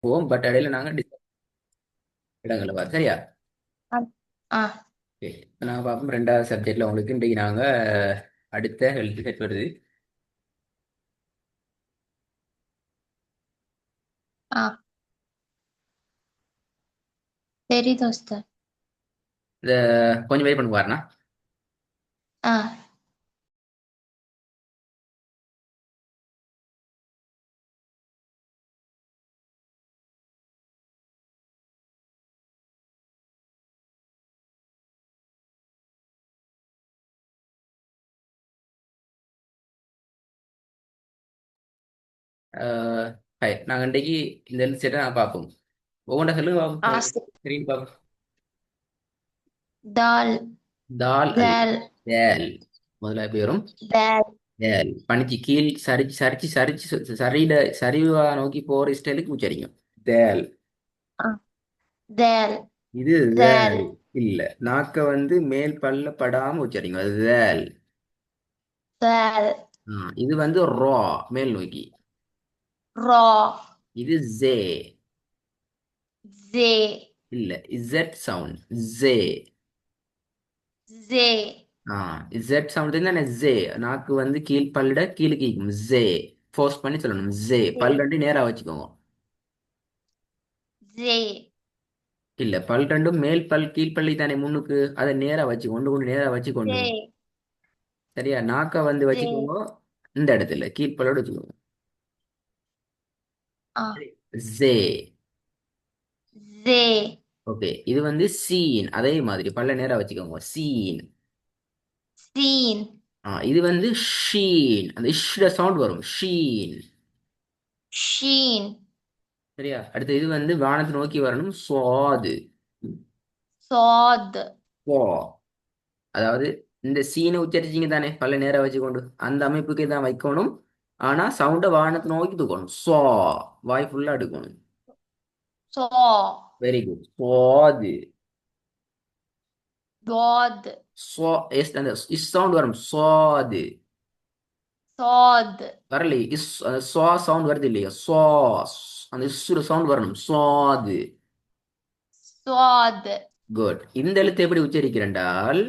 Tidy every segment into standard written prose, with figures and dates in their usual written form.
போவோம். பட் இடையில நாங்க இடங்களை பார்த்து சரியா. ஆ ஆ ஓகே, நான் பார்ப்போம். ரெண்டாவது சப்ஜெக்ட்ல உங்களுக்கு இன்றைக்கு நாங்க அடுத்த ஹெல்த் செட் வருது. ஆ சரி தோஸ்தர். இத கொஞ்சம் வெயிட் பண்ணி பாருண்ணா. ஆ ஹாய், நாங்கள் இன்றைக்கு இந்த ஹெல்த் செட்டை நான் பார்ப்போம். ஒவ்வொன்றா சொல்லுங்க ஆ பார்ப்போம். சரி. ஸ்க்ரீன் பார்ப்போம். தால். தால் அல்ல, தால். தேல். முதல்ல எப்படி வரும்? தால். தேல். பனிக்கு கீழ் சரிச்சு சரிச்சு சரிச்சு சரியில சரிவா நோக்கி போற ஸ்டைலுக்கு உச்சரிக்கும். தேல். ஆ தால். இது தால். தேல். இல்ல, நாக்க வந்து மேல் பல்ல படாம உச்சரிக்கும். அது தேல். தால். இது வந்து ரா, மேல் நோக்கி. ரா. இது ஜே. ஜே. இல்ல, இசட் சவுண்ட். ஜே. ஜே. ஆ, இசட் சவுண்ட் தானே ஜே. நாக்கு வந்து கீழ் பல்லிட கீழே கேக்கும். ஜே. ஃபோர்ஸ் பண்ணி சொல்லணும். ஜே. ஜே. பல் ரெண்டு நேரா வச்சுக்கோங்க. ஜே. இல்ல, பல் ரெண்டும் மேல் பல் கீழ் பல்லி தானே முன்னுக்கு, அதை நேரா வச்சு கொண்டு கொண்டு நேரா வச்சு கொண்டு. ஜே. சரியா, நாக்க வந்து ஜே. வச்சுக்கோங்க. இந்த இடத்துல கீழ் பல்லோட வச்சுக்கோங்க. ஆ ஜே. ஜே. ஓகே, இது வந்து சீன். அதே மாதிரி பல்ல நேரா வச்சுக்கோங்க. சீன். சீன். இது வந்து ஷீன். அந்த இஷ்ட சவுண்ட் வரும். ஷீன். ஷீன். சரியா, அடுத்து இது வந்து வானத்தை நோக்கி வரணும். சுவாது. சாத். போ. அதாவது இந்த சீனை உச்சரிச்சீங்க தானே பல்ல நேரா வச்சுக்கொண்டு, அந்த அமைப்புக்கு தான் வைக்கணும். ஆனா சவுண்டை வானத்தை நோக்கி தூக்கணும். சோ. வாய் ஃபுல்லா எடுக்கணும். சா. Very good. சுவாது. தாத். சோ. எஸ், அந்த இஸ் சவுண்ட் வரும். சுவாது. சாத். வரலையே இஸ். சோ சவுண்ட் வருது இல்லையா? சோ. அந்த இஸ்ஸோட சவுண்ட் வரணும். சுவாது. சுவாத். குட். இந்த எழுத்து எப்படி உச்சரிக்கிறேன்டால்,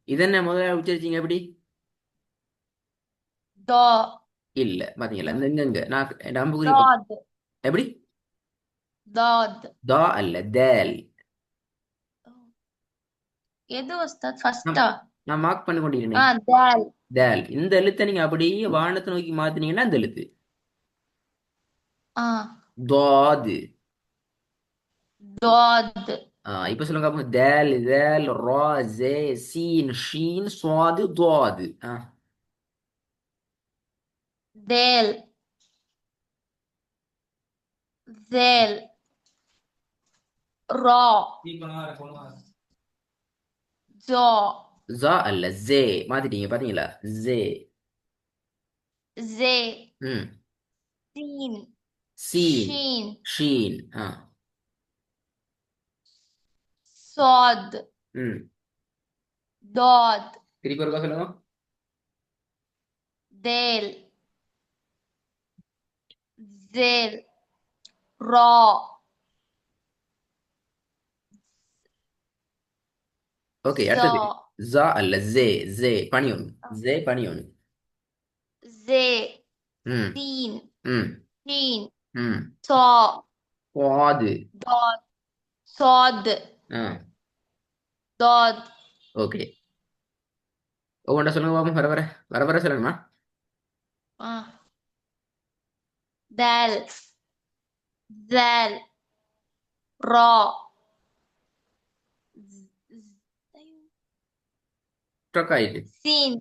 இதென்ன முதல்ல உச்சரிச்சீங்க எப்படி? தா. இல்ல, பாத்தீங்களா? இந்த இங்க நான் அம்புக்குறி தாத். எப்படி? தாத். தா அல்ல, தேல். எது உஸ்தாத் நான் ஃபர்ஸ்டா? நான் மார்க் பண்ணி கொண்டிருக்கேனே. ஆ தால். தேல். இந்த எழுத்தை நீங்க அப்படியே வானத்தை நோக்கி மாத்தினீங்கன்னா இந்த எழுத்து ஆ தாது. தாத். இப்ப சொல்லுங்க அப்போ. தேல், தேல், ரா, ஜே, சீன், ஷீன், சுவாது, துவாது. தேல். தேல். ரா. ஜா. ஜா அல்ல, ஜே. மாத்திட்டீங்க பாத்தீங்களா? ஜே. ஜே. ம். சீன். சீன். ஷீன். ஷீன். சாத். ம். தாத். திருப்பி ஒருக்கா சொல்லுங்க. தேல். தேல். ரா. ஓகே, ஜா. அடுத்தது. ஜா அல்ல, ஜே. ஜே பனியொன்னு. ஜே பனியொன்னு. ஜே. ம். சீன். ம். ஷீன். ம். சா. சுவாது. தாத். சாத். ஆ. தாத். ஓகே, ஒவ்வொன்றா சொல்லுங்க பாப்போம். வர வர வர வர சொல்லணுமா? ஆ தேல். தேல். ரா. ஸ்ட்ரக் ஆயிட்டு. சீன்.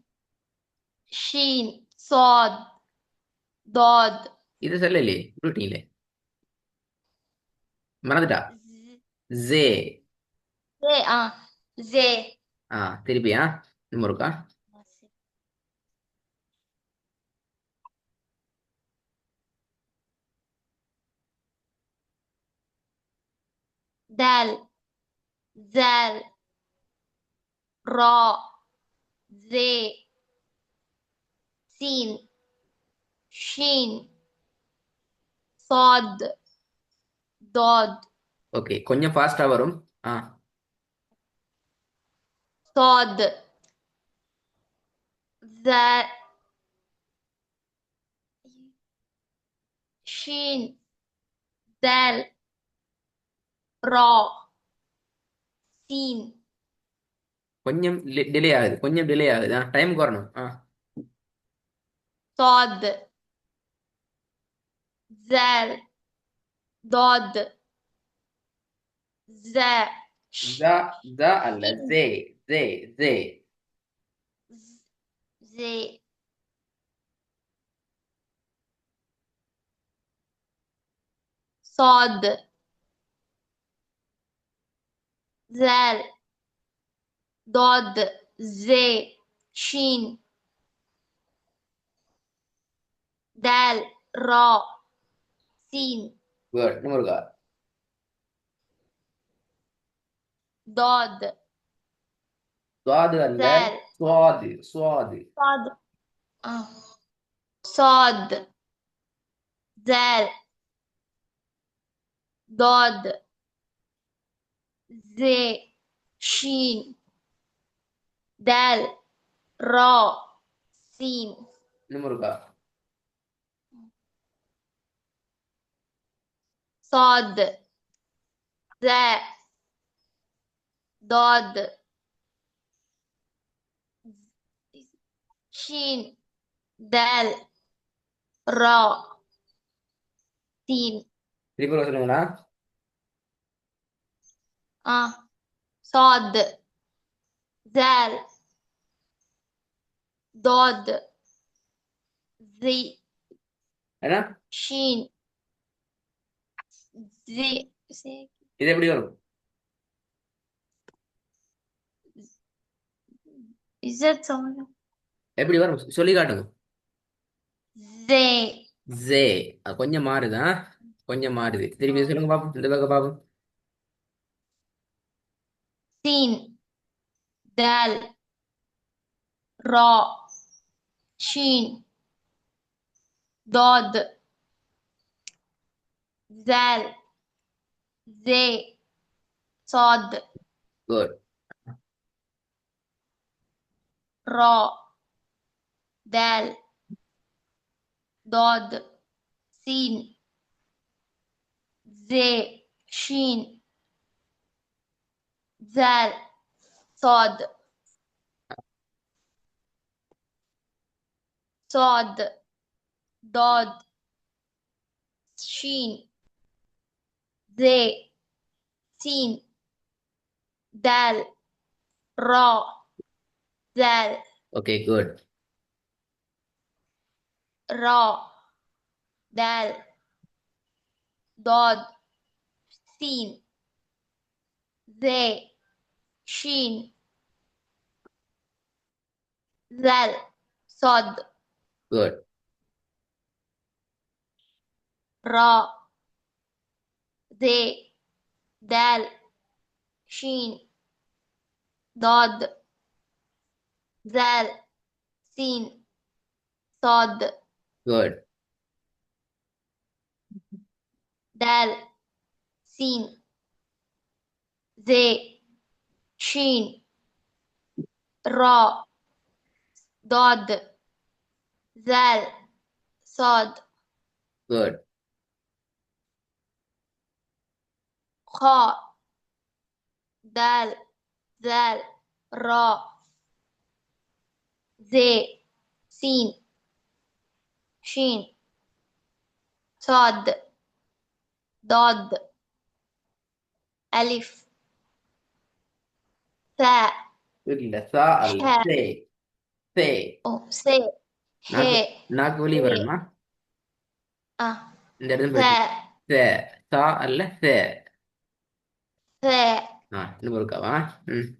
ஷீன். சாத். தாத். இது சொல்லலையே, விட்டுட்டீங்களே. மறந்துட்டா? ஜே. ஜே. ஜே. திருப்பியா? இன்னும் இருக்கா? دال. زال. را. زي. سين. شين. صاد. ضاد ஓகே கொஞ்சம் ஃபாஸ்டா வரும். ஆ صاد ذا شين دال را سين கொஞ்சம் டிலே ஆகுது, கொஞ்சம் டிலே ஆகுது. டைம் குறணும். صاد زال ضاد ذا த த அல்ல, شين ஜே ஜே ஜே. زي صاد زال ضاد زي شين دال را سين குட். இன்னும் இருக்கா? ضاد சுவாது அல்ல, زال சுவாது சுவாது. صاد صاد زال ضاد زي شين دال را سين இன்னும் இருக்கா? صاد ذا ضاد شين دال را سين திருப்பி ஒரு சொல்லுங்களா? صاد ذال ضاد زي என்ன شين زي இது எப்படி வரும்? إزاي تصور எப்படி வரும் சொல்லி காட்டுங்க. زي ஜே. கொஞ்சம் மாறுதா? கொஞ்சம் மாறுது. திருப்பி சொல்லுங்க பாப்போம், இந்த பக்கம் பாப்போம். سين دال را شين ضاد زال زي صاد good. را دال ضاد سين زي شين زال صاد صاد ضاد شين زي سين دال را زال okay good. را دال ضاد سين زي شين زال صاد good. را زي دال شين ضاد زال سين صاد good. دال سين زي شين را ضاد زال صاد good. خا دال زال را زي سين شين صاد ضاد ألف ثاء இல்ல, சா அல்ல, حاء சே சே. سي நாக்கு هاء நாக்கு வெளியே زي வரணுமா? இந்த இடத்துல பிரச்சனை. ثاء சே. சா அல்ல, சே. ثاء இன்னும் இருக்காவா?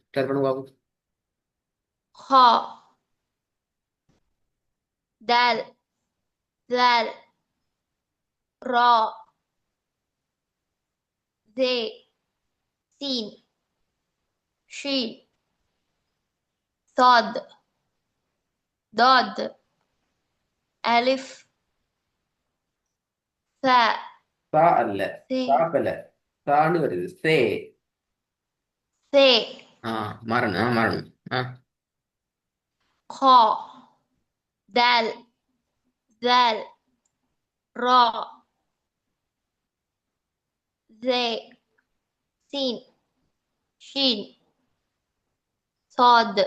ஸ்டார்ட் பண்ணுங்க பாப்போம். خا دال زال را زي سين شين صاد ضاد ألف ثاء சா அல்ல. சே சாப்பல. சான்னு வருது. சே. சே ஆ மரணம் மரணம். ஆ கா தால் தால் ரா زي سين شين صاد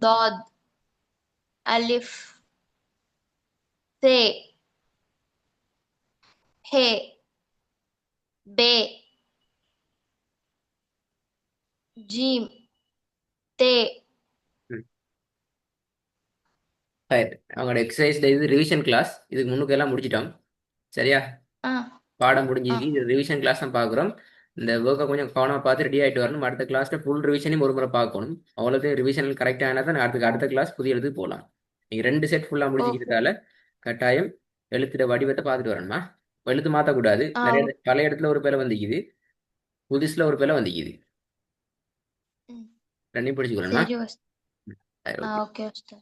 ضاد ألف ث ح ب جيم ت ரைட். அவங்களோட எக்ஸசைஸ்ல இது ரிவிஷன் கிளாஸ். இதுக்கு முன்னுக்கு எல்லாம் முடிச்சிட்டோம். சரியா? பாடம் முடிஞ்சிருக்கு. இது ரிவிஷன் கிளாஸ் தான் பார்க்குறோம். இந்த ஒர்க்கை கொஞ்சம் கவனமாக பார்த்து ரெடி ஆகிட்டு வரணும். அடுத்த கிளாஸ்ல ஃபுல் ரிவிஷனையும் ஒரு முறை பார்க்கணும். அவ்வளோத்தையும் ரிவிஷன் கரெக்டாக தான் அடுத்த கிளாஸ் புதிய எழுத்துக்கு போகலாம். நீங்கள் 2 செட் ஃபுல்லாக ஓகே முடிச்சுக்கிறதால கட்டாயம் எழுத்துட வடிவத்தை பார்த்துட்டு வரணுமா. எழுத்து மாற்றக்கூடாது. நிறைய பழைய இடத்துல ஒரு பேரை வந்துக்குது, புதுசில் ஒரு பேரை வந்துக்குது. ம் ரெண்டையும் பிடிச்சிக்கிறோம்மா. சரி ஓகே. ஓகே